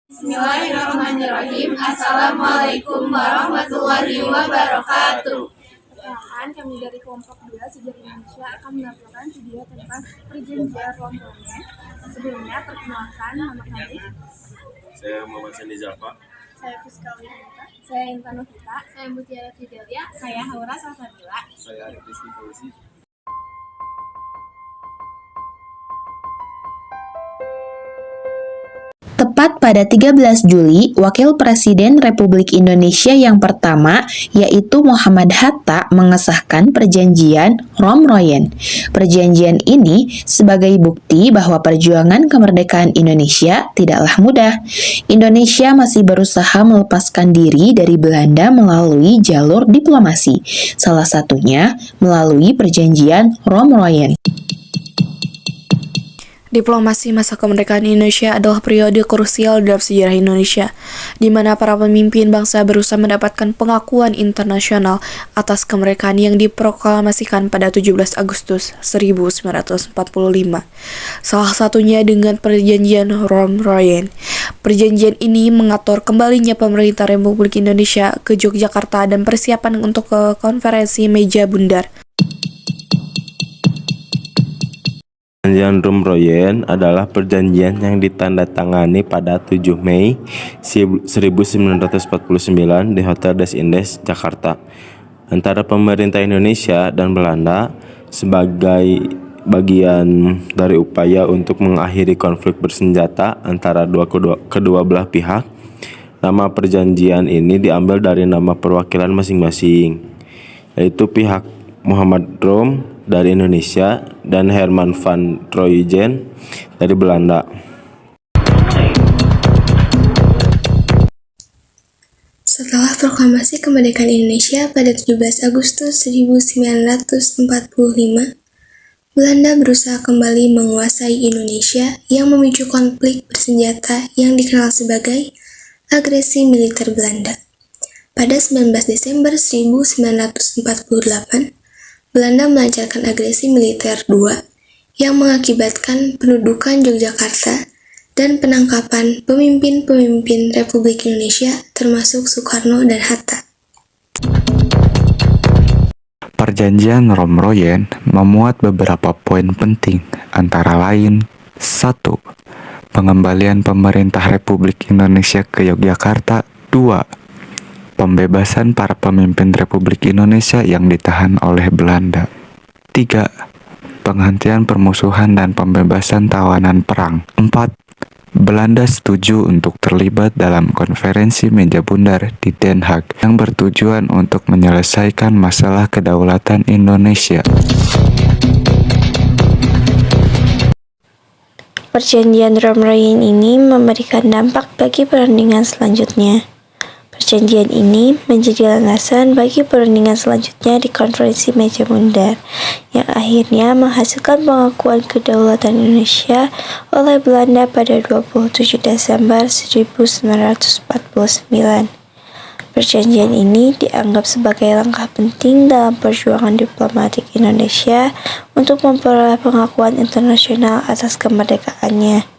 Bismillahirrahmanirrahim. Assalamualaikum warahmatullahi wabarakatuh. Perkenalkan, kami dari kelompok 2 Sejarah Indonesia akan menampilkan video tentang Perjanjian Rome. Sebelumnya, perkenalkan nama kami. Saya Muhammad Sandi Zalfa. Saya Fiskal Yunita. Saya Intan Novita. Saya Mutiara Fidelia. Saya Haura Salsabila. Saya Arif Rizky Fauzi. Tepat pada 13 Juli, Wakil Presiden Republik Indonesia yang pertama, yaitu Muhammad Hatta, mengesahkan Perjanjian Rome-Royen. Perjanjian ini sebagai bukti bahwa perjuangan kemerdekaan Indonesia tidaklah mudah. Indonesia masih berusaha melepaskan diri dari Belanda melalui jalur diplomasi, salah satunya melalui Perjanjian Rome-Royen. Diplomasi masa kemerdekaan Indonesia adalah periode krusial dalam sejarah Indonesia, di mana para pemimpin bangsa berusaha mendapatkan pengakuan internasional atas kemerdekaan yang diproklamasikan pada 17 Agustus 1945. Salah satunya dengan Perjanjian Rome-Royen. Perjanjian ini mengatur kembalinya pemerintah Republik Indonesia ke Yogyakarta dan persiapan untuk ke konferensi meja bundar. Perjanjian Rome-Royen adalah perjanjian yang ditandatangani pada 7 Mei 1949 di Hotel des Indes, Jakarta, antara pemerintah Indonesia dan Belanda sebagai bagian dari upaya untuk mengakhiri konflik bersenjata antara kedua belah pihak. Nama perjanjian ini diambil dari nama perwakilan masing-masing, yaitu pihak Muhammad Rome dari Indonesia dan Herman van Troyjen dari Belanda. Setelah proklamasi kemerdekaan Indonesia pada 17 Agustus 1945, Belanda berusaha kembali menguasai Indonesia yang memicu konflik bersenjata yang dikenal sebagai agresi militer Belanda. Pada 19 Desember 1948, Belanda melancarkan agresi militer 2 yang mengakibatkan pendudukan Yogyakarta dan penangkapan pemimpin-pemimpin Republik Indonesia termasuk Soekarno dan Hatta. Perjanjian Rome-Royen memuat beberapa poin penting, antara lain 1. Pengembalian pemerintah Republik Indonesia ke Yogyakarta. 2. Pembebasan para pemimpin Republik Indonesia yang ditahan oleh Belanda. 3. Penghentian permusuhan dan pembebasan tawanan perang. 4. Belanda setuju untuk terlibat dalam konferensi meja bundar di Den Haag yang bertujuan untuk menyelesaikan masalah kedaulatan Indonesia. Perjanjian Rome-Royen ini memberikan dampak bagi perundingan selanjutnya. Perjanjian ini menjadi landasan bagi perundingan selanjutnya di konferensi meja bundar, yang akhirnya menghasilkan pengakuan kedaulatan Indonesia oleh Belanda pada 27 Desember 1949. Perjanjian ini dianggap sebagai langkah penting dalam perjuangan diplomatik Indonesia untuk memperoleh pengakuan internasional atas kemerdekaannya.